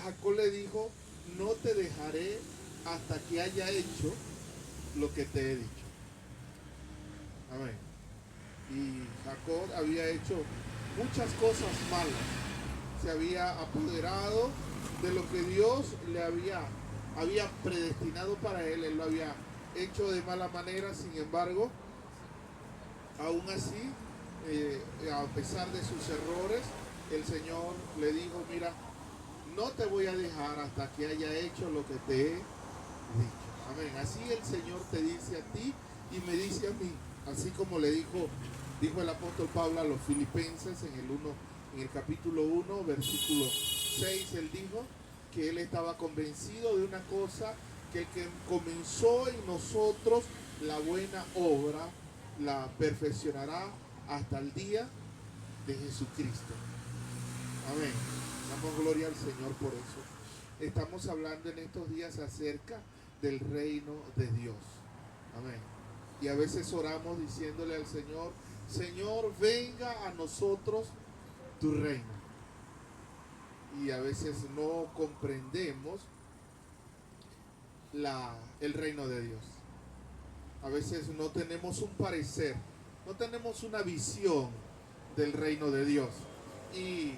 Jacob le dijo, no te dejaré hasta que haya hecho lo que te he dicho. Amén. Y Jacob había hecho muchas cosas malas. Se había apoderado de lo que Dios le había predestinado para él. Él lo había hecho de mala manera. Sin embargo, aún así, a pesar de sus errores, el Señor le dijo, mira, no te voy a dejar hasta que haya hecho lo que te he dicho. Amén. Así el Señor te dice a ti y me dice a mí, así como le dijo el apóstol Pablo a los filipenses en el capítulo 1, versículo 6, él dijo que él estaba convencido de una cosa, que el que comenzó en nosotros la buena obra la perfeccionará hasta el día de Jesucristo. Amén. Damos gloria al Señor por eso. Estamos hablando en estos días acerca del reino de Dios. Amén. Y a veces oramos diciéndole al Señor, Señor, venga a nosotros tu reino. Y a veces no comprendemos el reino de Dios. A veces no tenemos un parecer, no tenemos una visión del reino de Dios. Y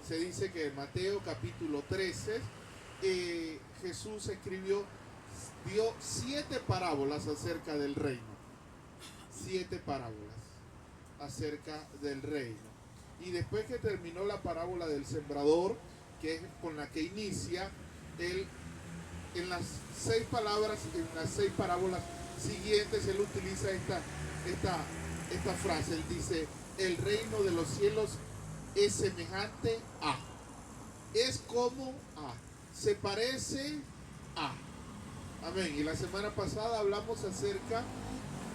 se dice que en Mateo capítulo 13, Jesús dio 7 parábolas acerca del reino. 7 parábolas acerca del reino. Y después que terminó la parábola del sembrador, que es con la que inicia, él en las 6 palabras, en las 6 parábolas siguientes, él utiliza esta frase. Él dice, el reino de los cielos es semejante a, es como a, se parece a. Amén. Y la semana pasada hablamos acerca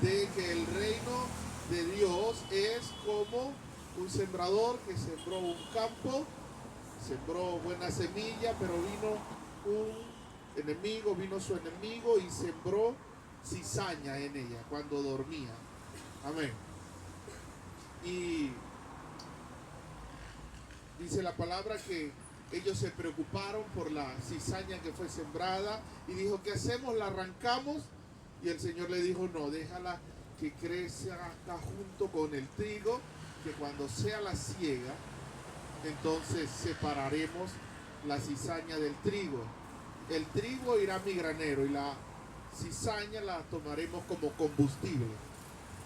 de que el reino de Dios es como un sembrador que sembró un campo, sembró buena semilla, pero vino su enemigo y sembró cizaña en ella cuando dormía. Amén. Y dice la palabra que ellos se preocuparon por la cizaña que fue sembrada y dijo, ¿qué hacemos? ¿La arrancamos? Y el Señor le dijo, no, déjala que crezca junto con el trigo, que cuando sea la siega, entonces separaremos la cizaña del trigo. El trigo irá a mi granero y la cizaña la tomaremos como combustible.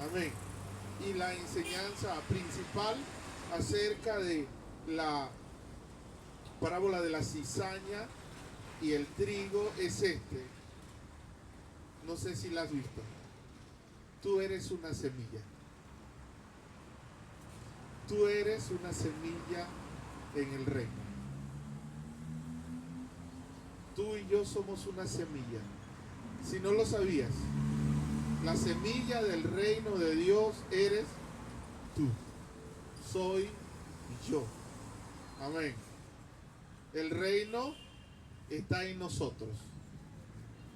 Amén. Y la enseñanza principal acerca de la parábola de la cizaña y el trigo es este. No sé si la has visto. Tú eres una semilla. Tú eres una semilla en el reino. Tú y yo somos una semilla. Si no lo sabías, la semilla del reino de Dios eres tú. Soy yo. Amén. El reino está en nosotros.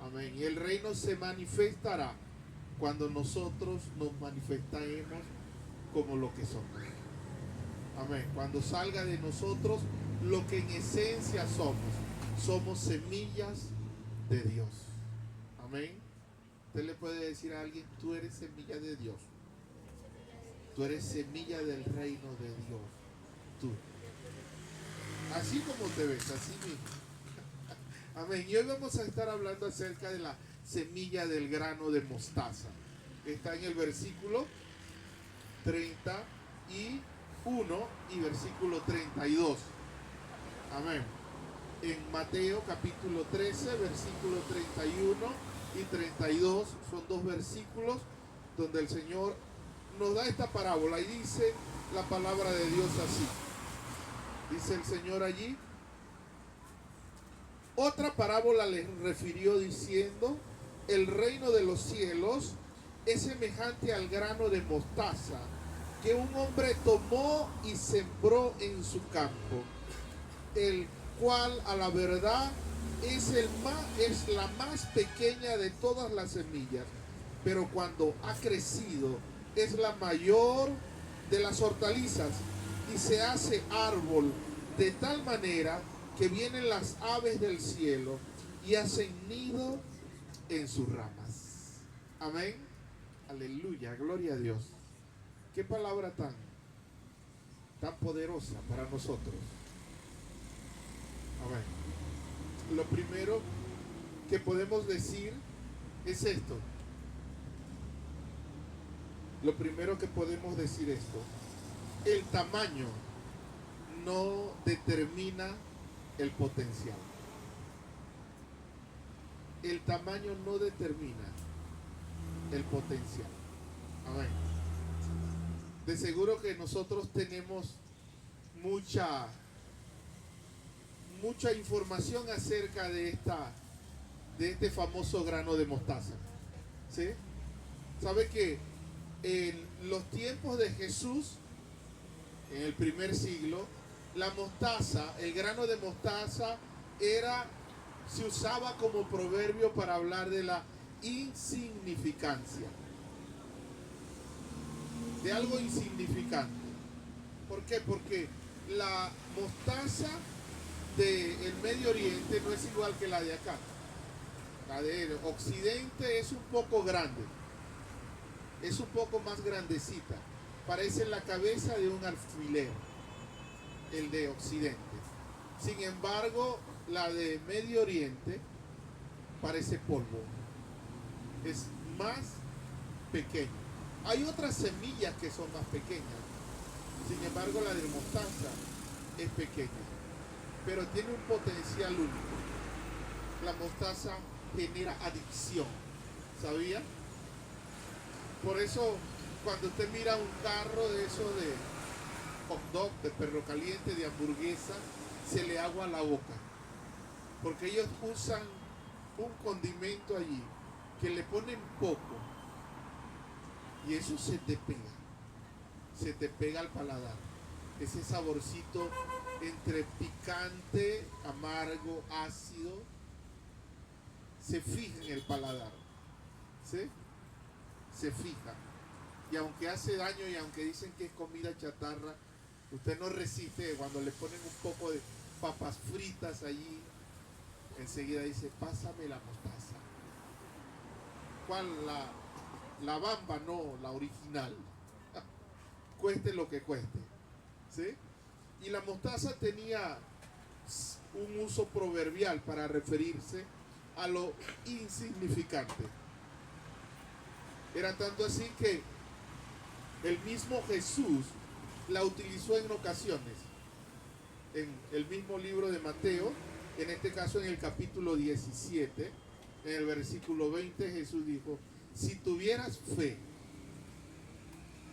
Amén. Y el reino se manifestará cuando nosotros nos manifestemos como lo que somos. Amén. Cuando salga de nosotros lo que en esencia somos. Somos semillas de Dios. Amén. Usted le puede decir a alguien, tú eres semilla de Dios. Tú eres semilla del reino de Dios. Tú. Así como te ves, así mismo. Amén. Y hoy vamos a estar hablando acerca de la semilla del grano de mostaza. Está en el versículo 31 y versículo 32. Amén. En Mateo capítulo 13, versículo 31 y 32 son 2 versículos donde el Señor nos da esta parábola y dice la palabra de Dios así. Dice el Señor allí, otra parábola les refirió diciendo, el reino de los cielos es semejante al grano de mostaza que un hombre tomó y sembró en su campo, el cual a la verdad es la más pequeña de todas las semillas, pero cuando ha crecido es la mayor de las hortalizas y se hace árbol de tal manera que vienen las aves del cielo y hacen nido en sus ramas. Amén. Aleluya, gloria a Dios. Qué palabra tan poderosa para nosotros. Amén. Lo primero que podemos decir es esto. Lo primero que podemos decir esto. El tamaño no determina el potencial. El tamaño no determina el potencial. Amén. De seguro que nosotros tenemos mucha información acerca de este famoso grano de mostaza. ¿Sí? ¿Sabe que en los tiempos de Jesús, en el primer siglo, la mostaza, el grano de mostaza se usaba como proverbio para hablar de la insignificancia, de algo insignificante? ¿Por qué? Porque la mostaza del Medio Oriente no es igual que la de acá. La de Occidente es un poco grande, es un poco más grandecita, parece la cabeza de un alfiler, el de Occidente. Sin embargo, la de Medio Oriente parece polvo, es más pequeña. Hay otras semillas que son más pequeñas, sin embargo la de mostaza es pequeña, pero tiene un potencial único. La mostaza genera adicción, ¿sabía? Por eso cuando usted mira un carro de eso de hot dog, de perro caliente, de hamburguesa, se le agua la boca, porque ellos usan un condimento allí que le ponen poco y eso se te pega al paladar. Ese saborcito entre picante, amargo, ácido, se fija en el paladar, ¿sí? Se fija. Y aunque hace daño y aunque dicen que es comida chatarra, usted no resiste. Cuando le ponen un poco de papas fritas allí, enseguida dice, pásame la mostaza. ¿Cuál? La Bamba, no, la original. Cueste lo que cueste, ¿sí? Y la mostaza tenía un uso proverbial para referirse a lo insignificante. Era tanto así que el mismo Jesús la utilizó en ocasiones. En el mismo libro de Mateo, en este caso en el capítulo 17, en el versículo 20, Jesús dijo, si tuvieras fe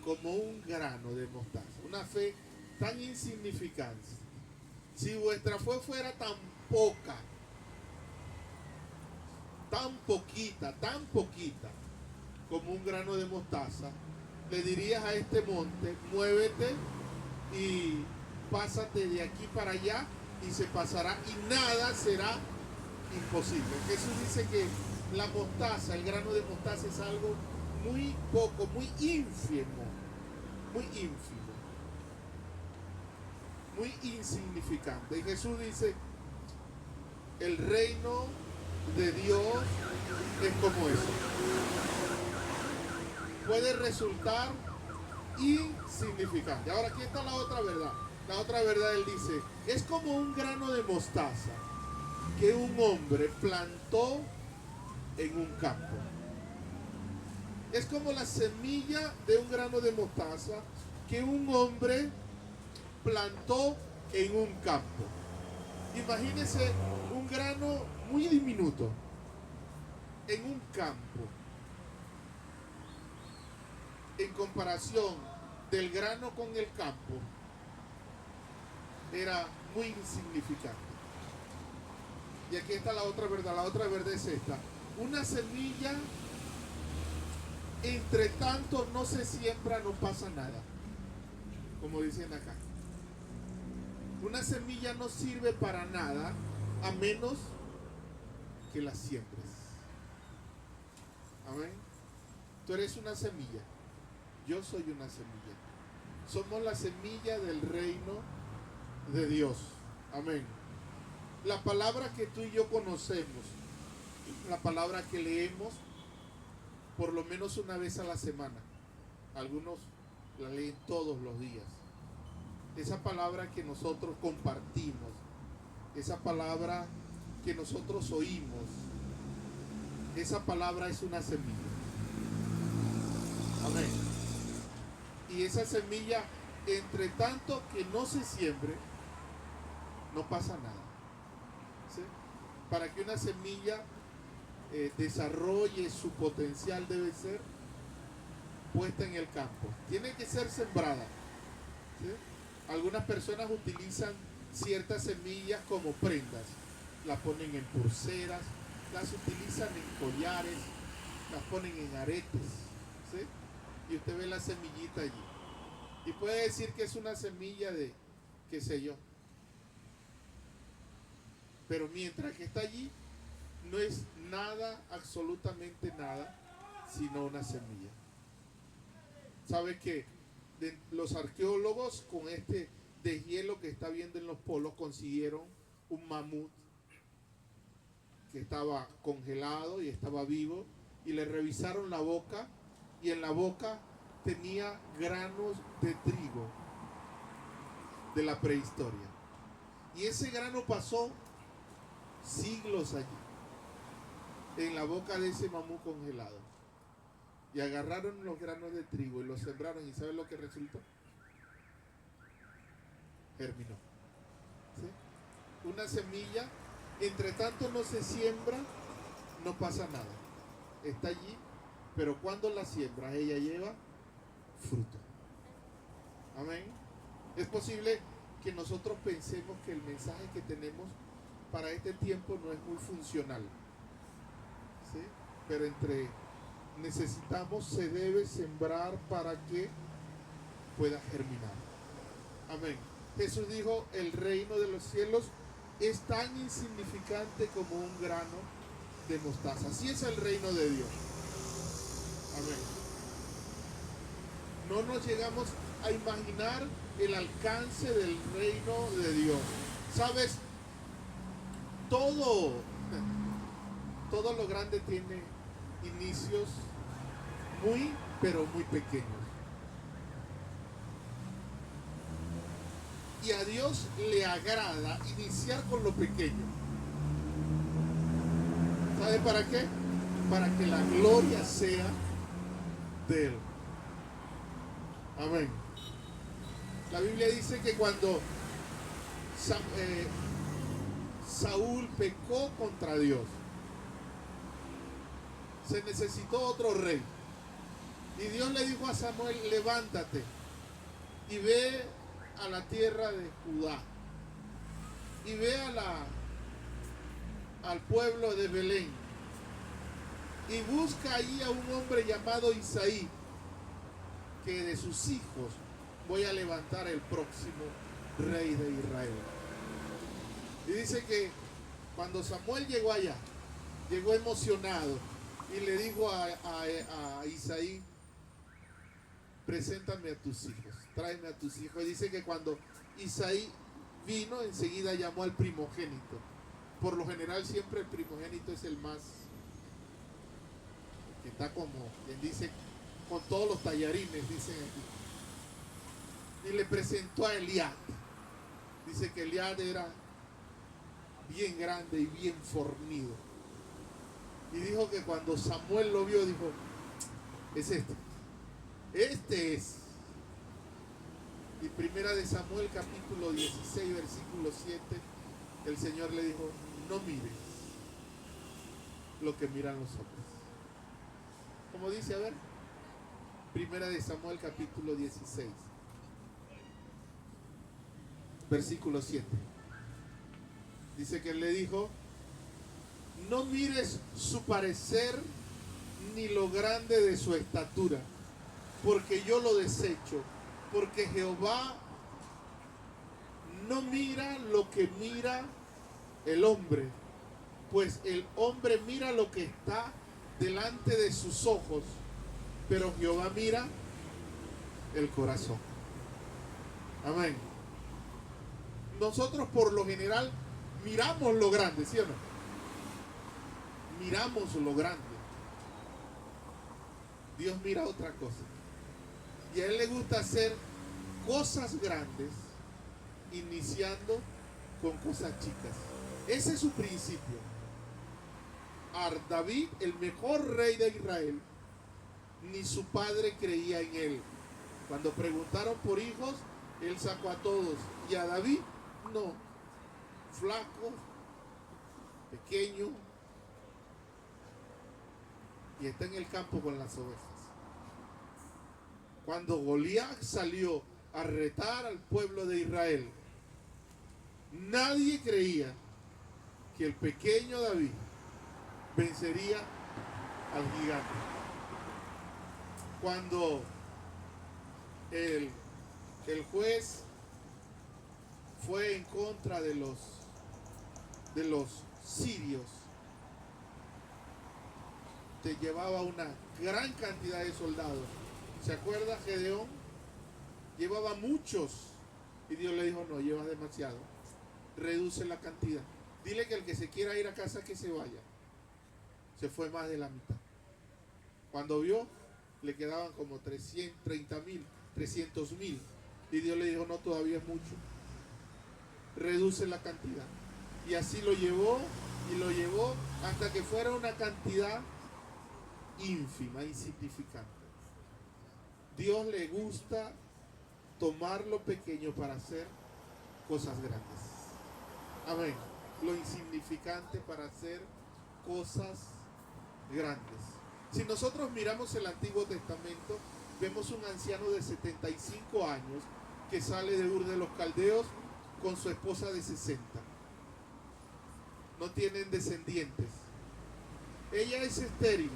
como un grano de mostaza, una fe tan insignificante, si vuestra fe fuera tan poca, tan poquita, como un grano de mostaza, le dirías a este monte, muévete y pásate de aquí para allá y se pasará y nada será imposible. Jesús dice que la mostaza, el grano de mostaza es algo muy poco, muy ínfimo, muy insignificante. Y Jesús dice, el reino de Dios es como eso. Puede resultar insignificante. Ahora aquí está la otra verdad. La otra verdad, él dice, es como un grano de mostaza que un hombre plantó en un campo. Es como la semilla de un grano de mostaza que un hombre plantó en un campo. Imagínense un grano muy diminuto en un campo, en comparación del grano con el campo, era muy insignificante. Y aquí está la otra verdad. La otra verdad es esta: una semilla, entre tanto no se siembra, no pasa nada, como dicen acá. Una semilla no sirve para nada a menos que la siembres. Amén. Tú eres una semilla, yo soy una semilla. Somos la semilla del reino de Dios. Amén. La palabra que tú y yo conocemos, la palabra que leemos por lo menos una vez a la semana. Algunos la leen todos los días. Esa palabra que nosotros compartimos, esa palabra que nosotros oímos, esa palabra es una semilla. Amén. Y esa semilla, entre tanto que no se siembre, no pasa nada. ¿Sí? Para que una semilla desarrolle su potencial debe ser puesta en el campo. Tiene que ser sembrada. ¿Sí? Algunas personas utilizan ciertas semillas como prendas. Las ponen en pulseras, las utilizan en collares, las ponen en aretes. ¿Sí? Y usted ve la semillita allí. Y puede decir que es una semilla de, qué sé yo. Pero mientras que está allí, no es nada, absolutamente nada, sino una semilla. ¿Sabe qué? Los arqueólogos con este deshielo que está viendo en los polos consiguieron un mamut que estaba congelado y estaba vivo y le revisaron la boca y en la boca tenía granos de trigo de la prehistoria. Y ese grano pasó siglos allí, en la boca de ese mamut congelado. Y agarraron los granos de trigo y los sembraron. ¿Y saben lo que resultó? Germinó. ¿Sí? Una semilla, entre tanto no se siembra, no pasa nada. Está allí, pero cuando la siembras, ella lleva fruto. Amén. Es posible que nosotros pensemos que el mensaje que tenemos para este tiempo no es muy funcional. ¿Sí? Pero necesitamos, se debe sembrar para que pueda germinar. Amén. Jesús dijo, el reino de los cielos es tan insignificante como un grano de mostaza. Así es el reino de Dios. Amén. No nos llegamos a imaginar el alcance del reino de Dios. ¿Sabes? Todo lo grande tiene inicios muy, pero muy pequeños. Y a Dios le agrada iniciar con lo pequeño. ¿Sabe para qué? Para que la gloria sea de Él. Amén. La Biblia dice que cuando Saúl pecó contra Dios, se necesitó otro rey. Y Dios le dijo a Samuel, levántate y ve a la tierra de Judá. Y ve al pueblo de Belén. Y busca allí a un hombre llamado Isaí, que de sus hijos voy a levantar el próximo rey de Israel. Y dice que cuando Samuel llegó allá, llegó emocionado y le dijo a Isaí, preséntame a tus hijos, tráeme a tus hijos. Y dice que cuando Isaí vino, enseguida llamó al primogénito. Por lo general siempre el primogénito es el más, que está como, quien dice, con todos los tallarines, dicen aquí. Y le presentó a Eliab. Dice que Eliab era bien grande y bien fornido. Y dijo que cuando Samuel lo vio, dijo, es este es. Y primera de Samuel capítulo 16 versículo 7, el Señor le dijo, no mires lo que miran los hombres. Como dice, a ver, primera de Samuel capítulo 16 versículo 7. Dice que él le dijo, no mires su parecer ni lo grande de su estatura, porque yo lo desecho, porque Jehová no mira lo que mira el hombre, pues el hombre mira lo que está delante de sus ojos, pero Jehová mira el corazón. Amén. Nosotros por lo general miramos lo grande, ¿sí o no? Miramos lo grande. Dios mira otra cosa. Y a Él le gusta hacer cosas grandes, iniciando con cosas chicas. Ese es su principio. David, el mejor rey de Israel, ni su padre creía en él. Cuando preguntaron por hijos, él sacó a todos. Y a David, no. Flaco, pequeño, y está en el campo con las ovejas. Cuando Goliat salió a retar al pueblo de Israel, nadie creía que el pequeño David vencería al gigante. Cuando el juez fue en contra de los sirios, te llevaba una gran cantidad de soldados. ¿Se acuerda Gedeón? Llevaba muchos. Y Dios le dijo, no, llevas demasiado. Reduce la cantidad. Dile que el que se quiera ir a casa, que se vaya. Se fue más de la mitad. Cuando vio, le quedaban como 330,000, 300,000. Y Dios le dijo, no, todavía es mucho. Reduce la cantidad. Y así lo llevó, y lo llevó hasta que fuera una cantidad ínfima, insignificante. Dios le gusta tomar lo pequeño para hacer cosas grandes. Amén. Lo insignificante para hacer cosas grandes. Si nosotros miramos el Antiguo Testamento, vemos un anciano de 75 años que sale de Ur de los Caldeos con su esposa de 60. No tienen descendientes. Ella es estéril.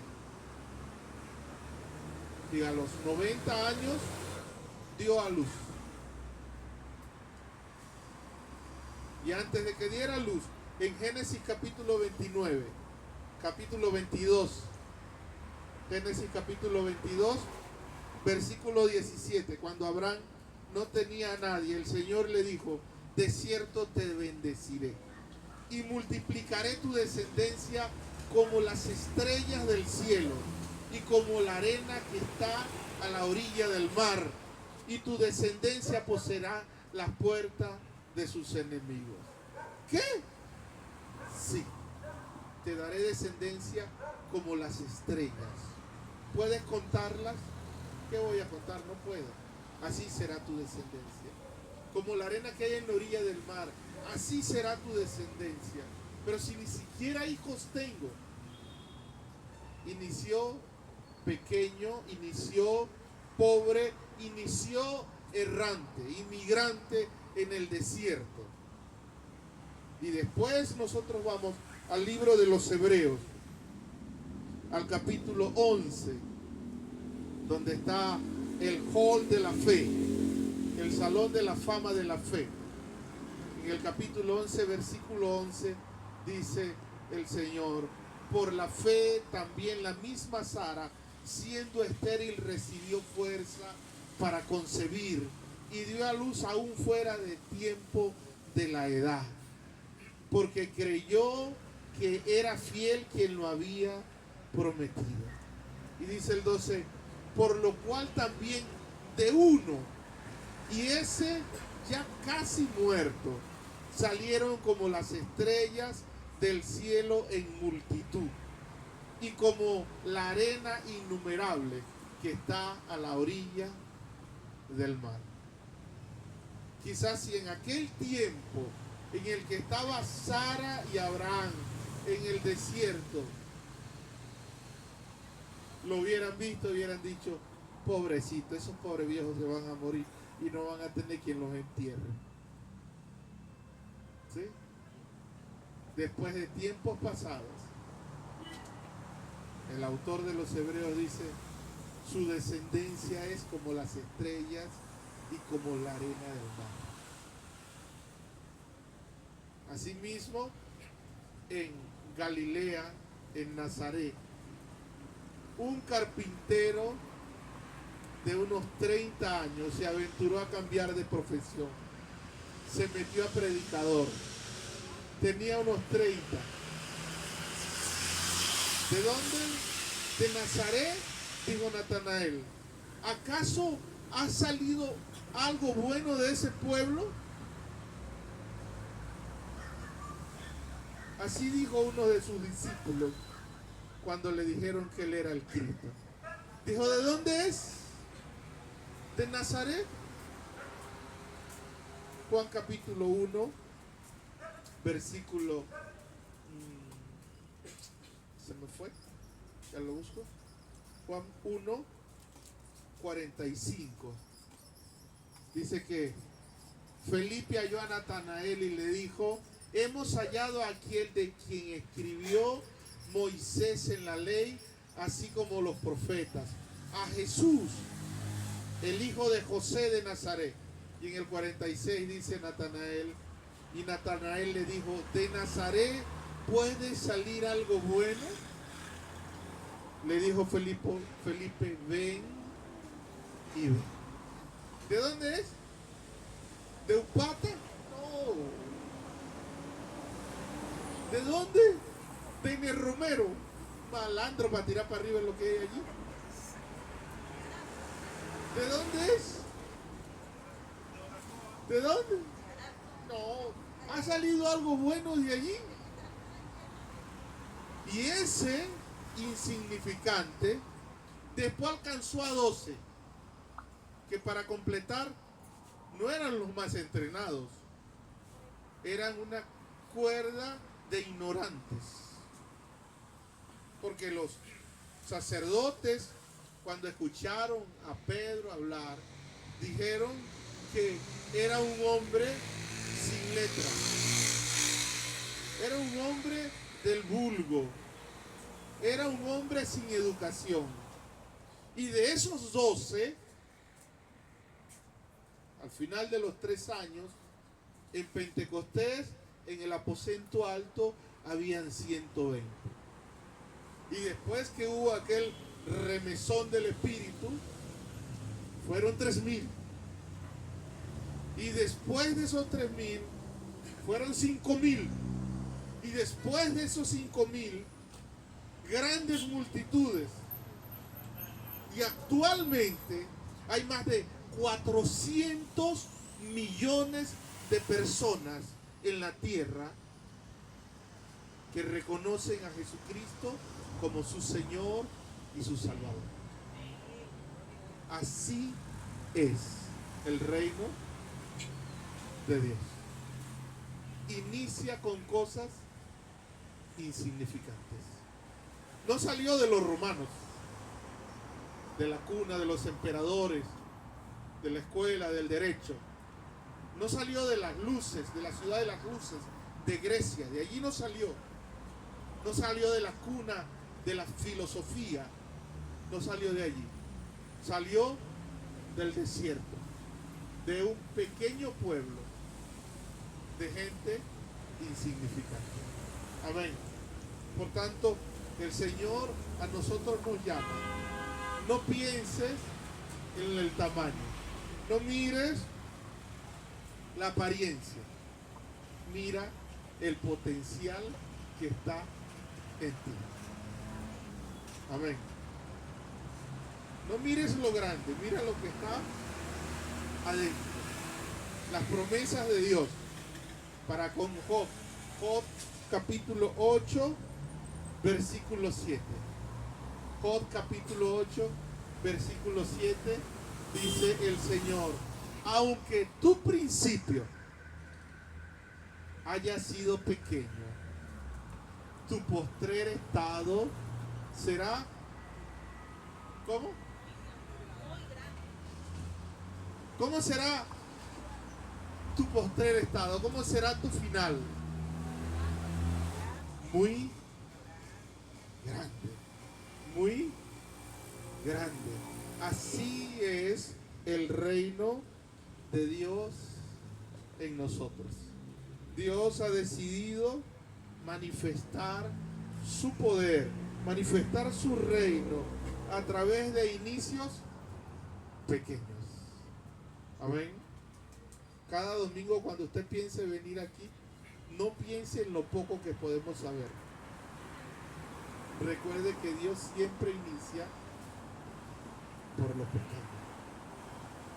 Y a los 90 años dio a luz. Y antes de que diera luz, en Génesis capítulo 29, capítulo 22, Génesis capítulo 22, versículo 17, cuando Abraham no tenía a nadie, el Señor le dijo, de cierto te bendeciré y multiplicaré tu descendencia como las estrellas del cielo y como la arena que está a la orilla del mar, y tu descendencia poseerá las puertas de sus enemigos. ¿Qué? Sí, te daré descendencia como las estrellas. ¿Puedes contarlas? ¿Qué voy a contar? No puedo. Así será tu descendencia. Como la arena que hay en la orilla del mar, así será tu descendencia. Pero si ni siquiera hijos tengo, inició pequeño, inició pobre, inició errante, inmigrante en el desierto. Y después nosotros vamos al libro de los Hebreos, al capítulo 11, donde está el hall de la fe, el salón de la fama de la fe. En el capítulo 11, versículo 11, dice el Señor, por la fe también la misma Sara, siendo estéril, recibió fuerza para concebir y dio a luz aún fuera de tiempo de la edad, porque creyó que era fiel quien lo había prometido. Y dice el 12, por lo cual también de uno, y ese ya casi muerto, salieron como las estrellas del cielo en multitud, y como la arena innumerable que está a la orilla del mar. Quizás si en aquel tiempo en el que estaba Sara y Abraham en el desierto, lo hubieran visto, hubieran dicho, pobrecito, esos pobres viejos se van a morir y no van a tener quien los entierre. ¿Sí? Después de tiempos pasados, el autor de los Hebreos dice, su descendencia es como las estrellas y como la arena del mar. Asimismo, en Galilea, en Nazaret, un carpintero de unos 30 años se aventuró a cambiar de profesión. Se metió a predicador. tenía unos 30. ¿De dónde? De Nazaret, dijo Natanael. ¿Acaso ha salido algo bueno de ese pueblo? Así dijo uno de sus discípulos cuando le dijeron que él era el Cristo. Dijo, ¿de dónde es? ¿De Nazaret? Juan capítulo 1, versículo... se me fue, ya lo busco. Juan 1, 45. Dice que Felipe halló a Natanael y le dijo, hemos hallado a aquel de quien escribió Moisés en la ley, así como los profetas, a Jesús, el hijo de José de Nazaret. Y en el 46 dice Natanael, y Natanael le dijo, ¿de Nazaret puede salir algo bueno? Le dijo Felipe, ven y ve. ¿De dónde es? ¿De Upata? No. ¿De dónde? De Inés Romero. Malandro para tirar para arriba en lo que hay allí. ¿De dónde es? ¿De dónde? No. ¿Ha salido algo bueno de allí? Y ese insignificante después alcanzó a 12, que para completar no eran los más entrenados, eran una cuerda de ignorantes, porque los sacerdotes, cuando escucharon a Pedro hablar, dijeron que era un hombre sin letra, era un hombre del vulgo, era un hombre sin educación. Y de esos 12, al final de los 3 años, en Pentecostés, en el aposento alto, habían 120. Y después que hubo aquel remesón del Espíritu, fueron 3,000. Y después de esos 3,000, fueron 5,000. Y después de esos 5,000, grandes multitudes. Y actualmente hay más de 400 millones de personas en la tierra que reconocen a Jesucristo como su Señor y su Salvador. Así es el reino de Dios. Inicia con cosas insignificantes. No salió de los romanos, de la cuna de los emperadores, de la escuela del derecho. No salió de las luces, de la ciudad de las luces, de Grecia. De allí no salió. No salió de la cuna de la filosofía. No salió de allí. Salió del desierto, de un pequeño pueblo de gente insignificante. Amén. Por tanto, el Señor a nosotros nos llama. No pienses en el tamaño. No mires la apariencia. Mira el potencial que está en ti. Amén. No mires lo grande, mira lo que está adentro. Las promesas de Dios para con Job. Job capítulo 8, versículo 7. Job capítulo 8, versículo 7, dice el Señor, aunque tu principio haya sido pequeño, tu postrer estado será, ¿cómo? ¿Cómo será tu postrer estado? ¿Cómo será tu final? Muy grande, muy grande. Así es el reino de Dios en nosotros. Dios ha decidido manifestar su poder, manifestar su reino a través de inicios pequeños. Amén. Cada domingo cuando usted piense venir aquí, No piense en lo poco que podemos saber. Recuerde que Dios siempre inicia por lo pequeño.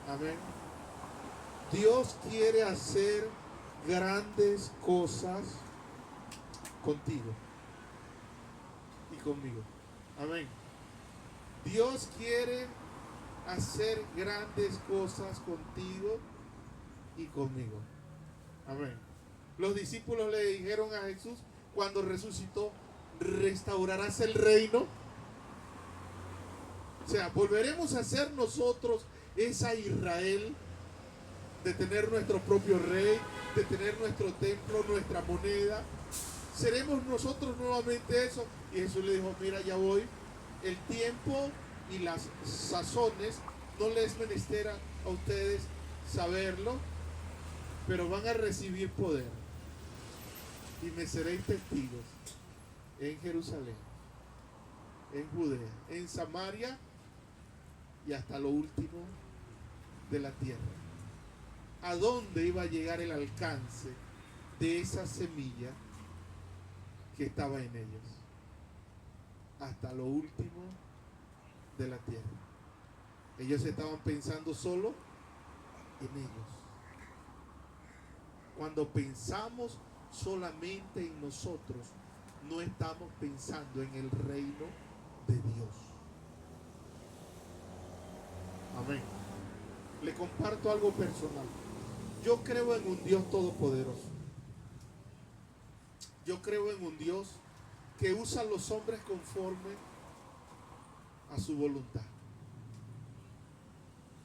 Amén. Dios quiere hacer grandes cosas contigo y conmigo. Amén. Dios quiere hacer grandes cosas contigo y conmigo. Amén. Los discípulos le dijeron a Jesús cuando resucitó: ¿restaurarás el reino? O sea, ¿volveremos a ser nosotros esa Israel de tener nuestro propio rey, de tener nuestro templo, nuestra moneda? ¿Seremos nosotros nuevamente eso? Y Jesús le dijo: mira, ya voy. El tiempo y las sazones no les menester a ustedes saberlo, pero van a recibir poder y me seréis testigos en Jerusalén, en Judea, en Samaria y hasta lo último de la tierra. ¿A dónde iba a llegar el alcance de esa semilla que estaba en ellos? Hasta lo último de la tierra. Ellos estaban pensando solo en ellos. Cuando pensamos solamente en nosotros, no estamos pensando en el reino de Dios. Amén. Le comparto algo personal. Yo creo en un Dios todopoderoso. Yo creo en un Dios que usa a los hombres conforme a su voluntad.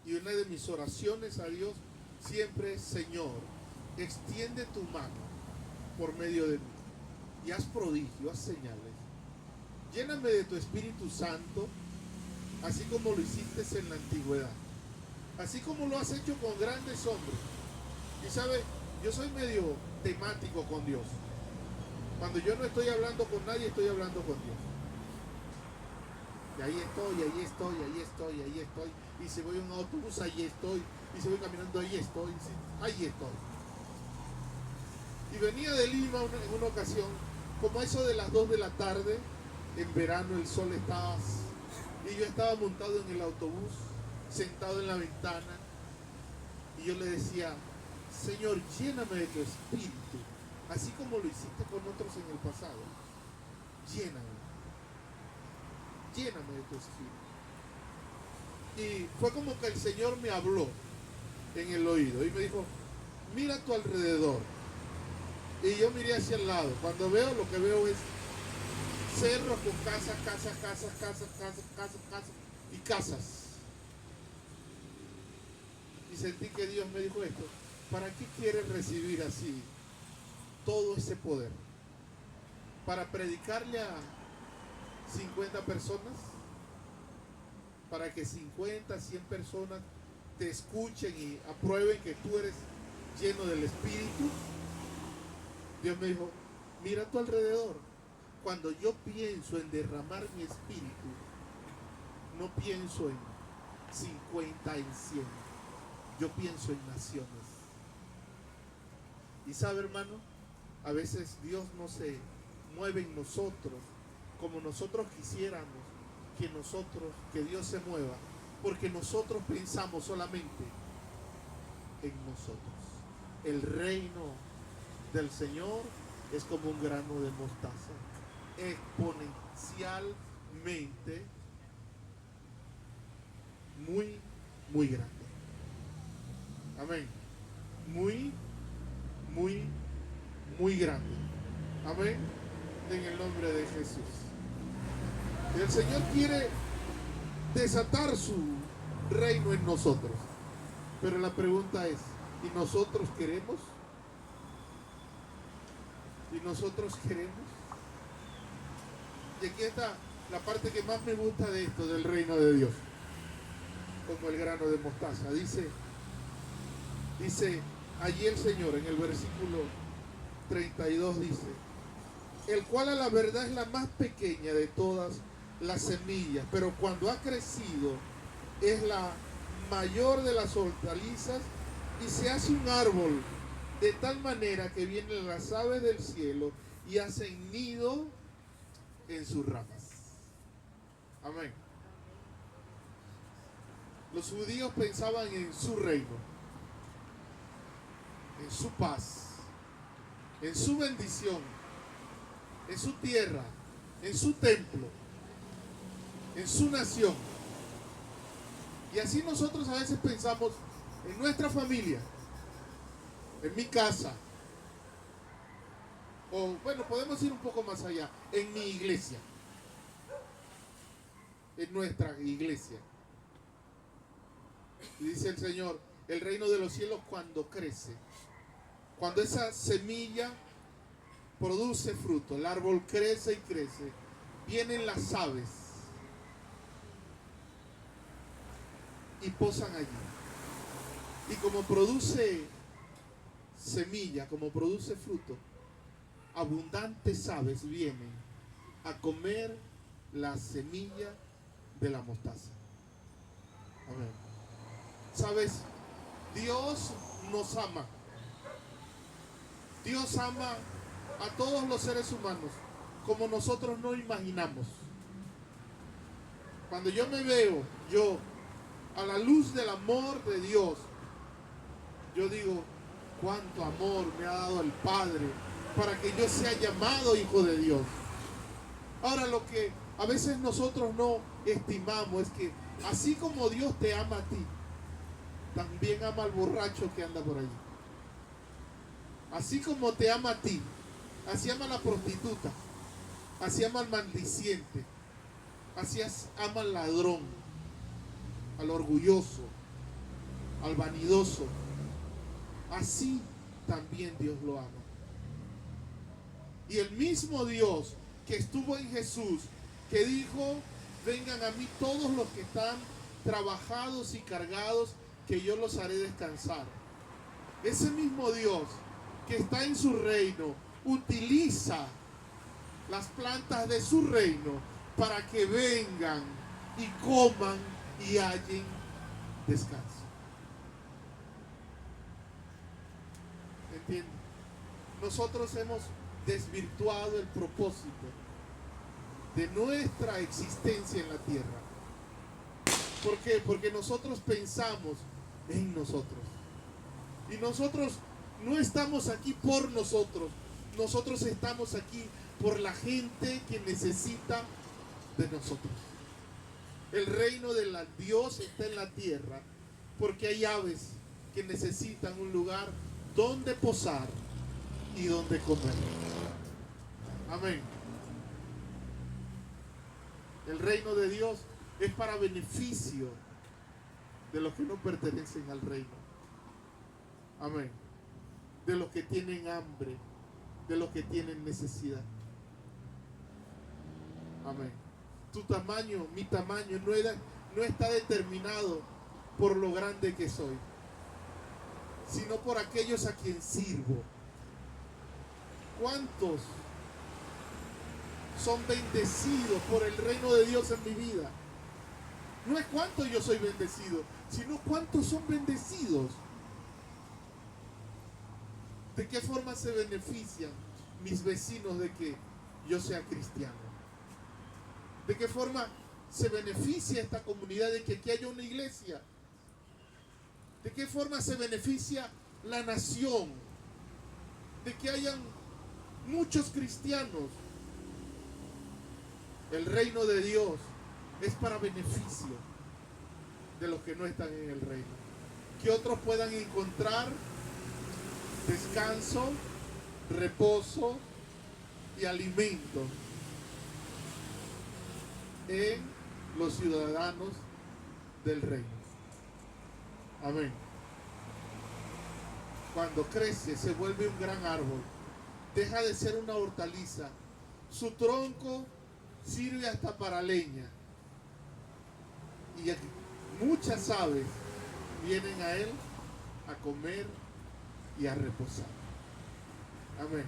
Y una de mis oraciones a Dios siempre es: Señor, extiende tu mano por medio de mí y haz prodigios, haz señales. Lléname de tu Espíritu Santo, así como lo hiciste en la antigüedad, así como lo has hecho con grandes hombres. Y sabe, yo soy medio temático con Dios. Cuando yo no estoy hablando con nadie, estoy hablando con Dios. Y ahí estoy, ahí estoy, ahí estoy, ahí estoy. Y si voy en un autobús, ahí estoy. Y si voy caminando, ahí estoy. Ahí estoy. Y venía de Lima en una ocasión, como eso de las 2 de la tarde, en verano el sol estaba, y yo estaba montado en el autobús, sentado en la ventana, y yo le decía: Señor, lléname de tu Espíritu, así como lo hiciste con otros en el pasado. Lléname de tu Espíritu. Y fue como que el Señor me habló en el oído y me dijo: mira a tu alrededor. Y yo miré hacia el lado. Cuando veo, lo que veo es cerros con casas y casas. Y sentí que Dios me dijo esto: ¿para qué quieres recibir así todo ese poder? ¿Para predicarle a 50 personas? ¿Para que 50, 100 personas te escuchen y aprueben que tú eres lleno del Espíritu? Dios me dijo: mira a tu alrededor. Cuando yo pienso en derramar mi Espíritu, no pienso en 50, en 100. Yo pienso en naciones. Y sabe, hermano, a veces Dios no se mueve en nosotros como nosotros quisiéramos que Dios se mueva, porque nosotros pensamos solamente en nosotros. El reino del Señor es como un grano de mostaza, exponencialmente muy, muy grande. Amén. Muy, muy, muy grande. Amén. En el nombre de Jesús. El Señor quiere desatar su reino en nosotros. Pero la pregunta es: ¿y nosotros queremos? ¿Y nosotros queremos? Y aquí está la parte que más me gusta de esto, del reino de Dios. Como el grano de mostaza. Dice allí el Señor en el versículo 32, dice: el cual a la verdad es la más pequeña de todas las semillas, pero cuando ha crecido es la mayor de las hortalizas y se hace un árbol de tal manera que vienen las aves del cielo y hacen nido en sus ramas. Amén. Los judíos pensaban en su reino, en su paz, en su bendición, en su tierra, en su templo, en su nación. Y así nosotros a veces pensamos en nuestra familia, en mi casa, o bueno, podemos ir un poco más allá, en mi iglesia, en nuestra iglesia. Y dice el Señor, el reino de los cielos cuando crece, cuando esa semilla produce fruto, el árbol crece y crece, vienen las aves y posan allí. Y como produce semilla, como produce fruto, abundantes aves vienen a comer la semilla de la mostaza. Amén. ¿Sabes? Dios nos ama. Dios ama a todos los seres humanos como nosotros no imaginamos. Cuando yo me veo, yo, a la luz del amor de Dios, yo digo, cuánto amor me ha dado el Padre para que yo sea llamado hijo de Dios. Ahora, lo que a veces nosotros no estimamos es que así como Dios te ama a ti, también ama al borracho que anda por allí. Así como te ama a ti, así ama a la prostituta, así ama al maldiciente, así ama al ladrón, al orgulloso, al vanidoso. Así también Dios lo ama. Y el mismo Dios que estuvo en Jesús, que dijo, vengan a mí todos los que están trabajados y cargados, que yo los haré descansar. Ese mismo Dios que está en su reino, utiliza las plantas de su reino para que vengan y coman y hallen descanso. ¿Entienden? Nosotros hemos desvirtuado el propósito de nuestra existencia en la tierra. ¿Por qué? Porque nosotros pensamos en nosotros. Y nosotros no estamos aquí por nosotros. Nosotros estamos aquí por la gente que necesita de nosotros. El reino de Dios está en la tierra porque hay aves que necesitan un lugar donde posar y donde comer. Amén. El reino de Dios es para beneficio de los que no pertenecen al reino. Amén. De los que tienen hambre, de los que tienen necesidad. Amén. Tu tamaño, mi tamaño no está determinado por lo grande que soy, sino por aquellos a quien sirvo. ¿Cuántos son bendecidos por el reino de Dios en mi vida? No es cuánto yo soy bendecido, sino cuántos son bendecidos. ¿De qué forma se benefician mis vecinos de que yo sea cristiano? ¿De qué forma se beneficia esta comunidad de que aquí haya una iglesia? ¿De qué forma se beneficia la nación de que hayan muchos cristianos? El reino de Dios es para beneficio de los que no están en el reino. Que otros puedan encontrar descanso, reposo y alimento en los ciudadanos del reino. Amén. Cuando crece se vuelve un gran árbol, deja de ser una hortaliza. Su tronco sirve hasta para leña y muchas aves vienen a él a comer y a reposar. Amén.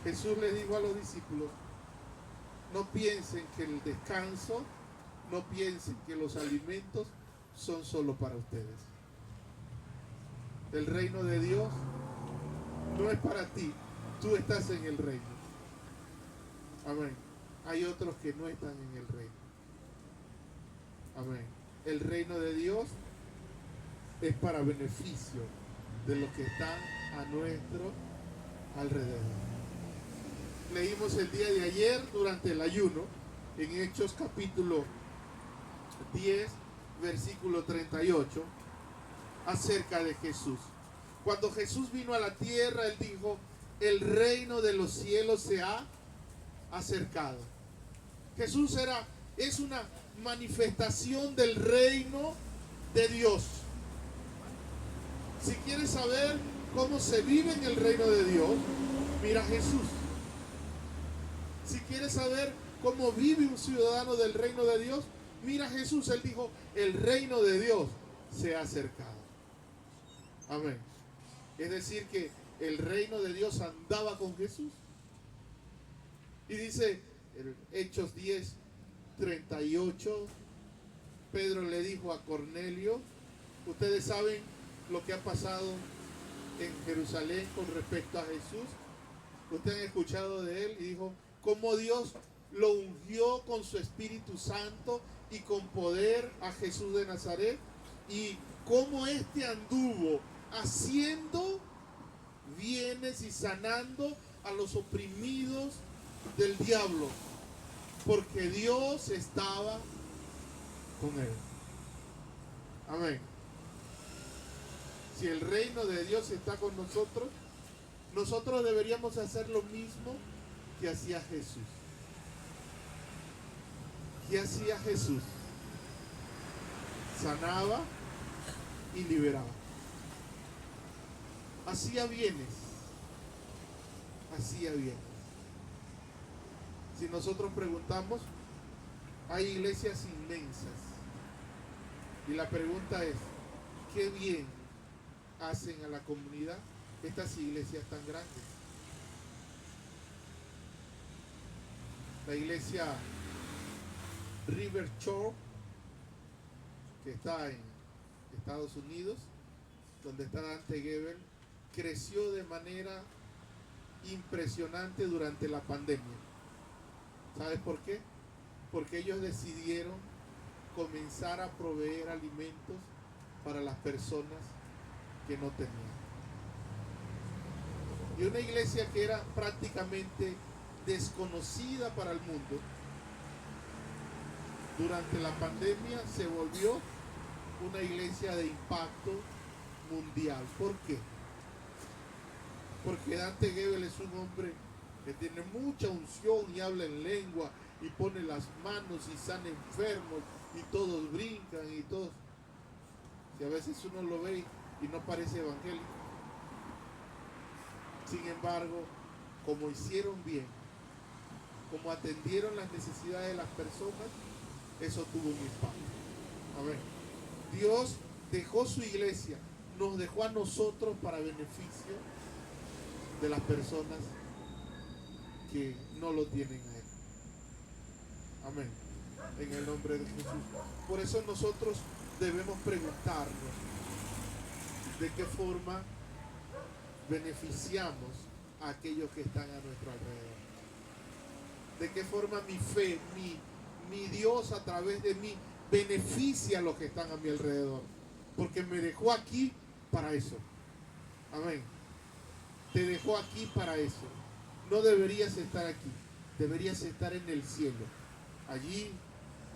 Jesús le dijo a los discípulos, no piensen que el descanso, no piensen que los alimentos son solo para ustedes. El reino de Dios no es para ti. Tú estás en el reino. Amén. Hay otros que no están en el reino. Amén. El reino de Dios es para beneficio de los que están a nuestro alrededor. Leímos el día de ayer durante el ayuno en Hechos capítulo 10 versículo 38 acerca de Jesús. Cuando Jesús vino a la tierra, Él dijo: el reino de los cielos se ha acercado. Jesús es una manifestación del reino de Dios. Si quieres saber cómo se vive en el reino de Dios, mira a Jesús. Si quieres saber cómo vive un ciudadano del reino de Dios, mira a Jesús. Él dijo: el reino de Dios se ha acercado. Amén. Es decir, que el reino de Dios andaba con Jesús. Y dice en Hechos 10, 38, Pedro le dijo a Cornelio: ustedes saben lo que ha pasado en Jerusalén con respecto a Jesús. Ustedes han escuchado de él. Y dijo: cómo Dios lo ungió con su Espíritu Santo y con poder a Jesús de Nazaret, y cómo éste anduvo haciendo bienes y sanando a los oprimidos del diablo, porque Dios estaba con él. Amén. Si el reino de Dios está con nosotros, nosotros deberíamos hacer lo mismo que hacía Jesús. ¿Qué hacía Jesús? Sanaba y liberaba. Hacía bienes. Hacía bienes. Si nosotros preguntamos, hay iglesias inmensas. Y la pregunta es: ¿qué bien hacen a la comunidad estas iglesias tan grandes? La iglesia River Shore, que está en Estados Unidos, donde está Dante Gebel, creció de manera impresionante durante la pandemia. ¿Sabes por qué? Porque ellos decidieron comenzar a proveer alimentos para las personas que no tenían. Y una iglesia que era prácticamente desconocida para el mundo, durante la pandemia se volvió una iglesia de impacto mundial. ¿Por qué? Porque Dante Gebel es un hombre que tiene mucha unción y habla en lengua y pone las manos y sana enfermos y todos brincan y todos. Y a veces uno lo ve y no parece evangélico. Sin embargo, como hicieron bien, como atendieron las necesidades de las personas, eso tuvo un impacto. Amén. Dios dejó su iglesia, nos dejó a nosotros para beneficio de las personas que no lo tienen a Él. Amén. En el nombre de Jesús. Por eso nosotros debemos preguntarnos de qué forma beneficiamos a aquellos que están a nuestro alrededor. De qué forma mi fe, mi Dios a través de mí beneficia a los que están a mi alrededor. Porque me dejó aquí para eso. Amén. Te dejó aquí para eso. No deberías estar aquí. Deberías estar en el cielo. Allí,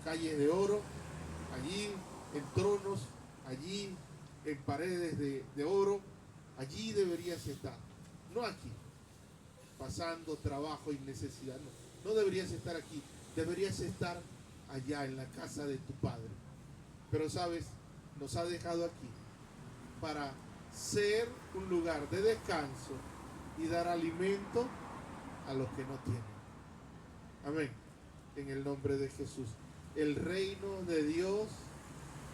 calles de oro. Allí, en tronos. Allí, en paredes de oro. Allí deberías estar. No aquí. Pasando trabajo y necesidad. No deberías estar aquí. Deberías estar allá en la casa de tu Padre. Pero sabes, nos ha dejado aquí para ser un lugar de descanso y dar alimento a los que no tienen. Amén. En el nombre de Jesús. El reino de Dios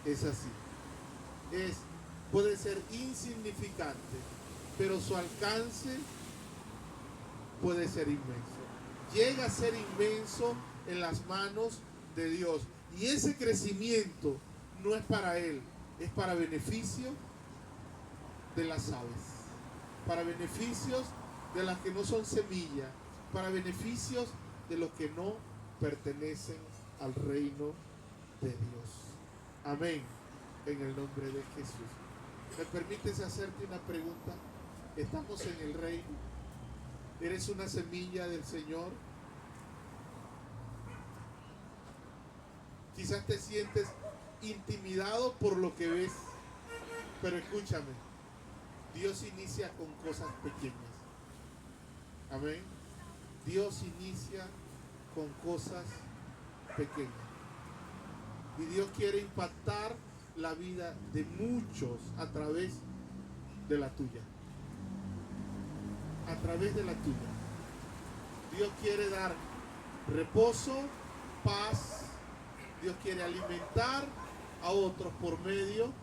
es así. Puede ser insignificante, pero su alcance puede ser inmenso. Llega a ser inmenso en las manos de Dios. Y ese crecimiento no es para Él, es para beneficio de las aves, para beneficios de las que no son semilla, para beneficios de los que no pertenecen al reino de Dios. Amén. En el nombre de Jesús. ¿Me permites hacerte una pregunta? ¿Estamos en el reino? ¿Eres una semilla del Señor? Quizás te sientes intimidado por lo que ves, pero escúchame, Dios inicia con cosas pequeñas. Amén. Dios inicia con cosas pequeñas. Y Dios quiere impactar la vida de muchos a través de la tuya. A través de la tuya. Dios quiere dar reposo, paz. Dios quiere alimentar a otros por medio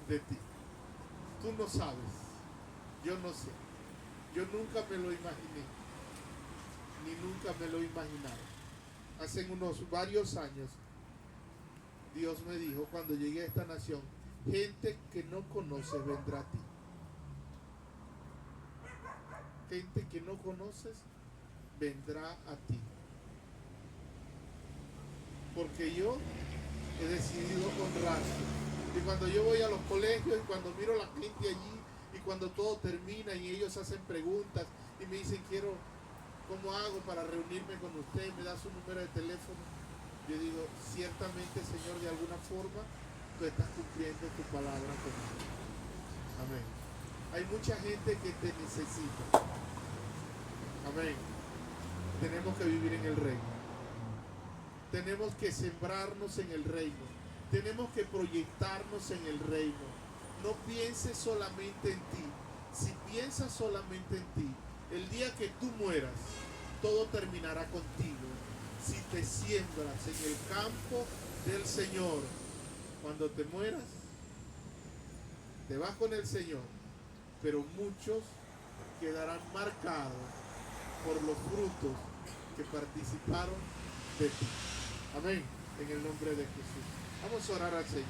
de ti. Tú no sabes. Yo no sé. Yo nunca me lo imaginé. Ni nunca me lo imaginaba. Hace unos varios años, Dios me dijo cuando llegué a esta nación, gente que no conoces vendrá a ti. Gente que no conoces vendrá a ti. Porque yo he decidido honrarte. Y cuando yo voy a los colegios y cuando miro a la gente allí y cuando todo termina y ellos hacen preguntas y me dicen, ¿cómo hago para reunirme con usted? Me da su número de teléfono. Yo digo, ciertamente, Señor, de alguna forma, tú estás cumpliendo tu palabra conmigo. Amén. Hay mucha gente que te necesita. Amén. Tenemos que vivir en el reino. Tenemos que sembrarnos en el reino. Tenemos que proyectarnos en el reino. No pienses solamente en ti. Si piensas solamente en ti, el día que tú mueras, todo terminará contigo. Si te siembras en el campo del Señor, cuando te mueras, te vas con el Señor, pero muchos quedarán marcados por los frutos que participaron de ti. Amén. En el nombre de Jesús. Vamos a orar al Señor.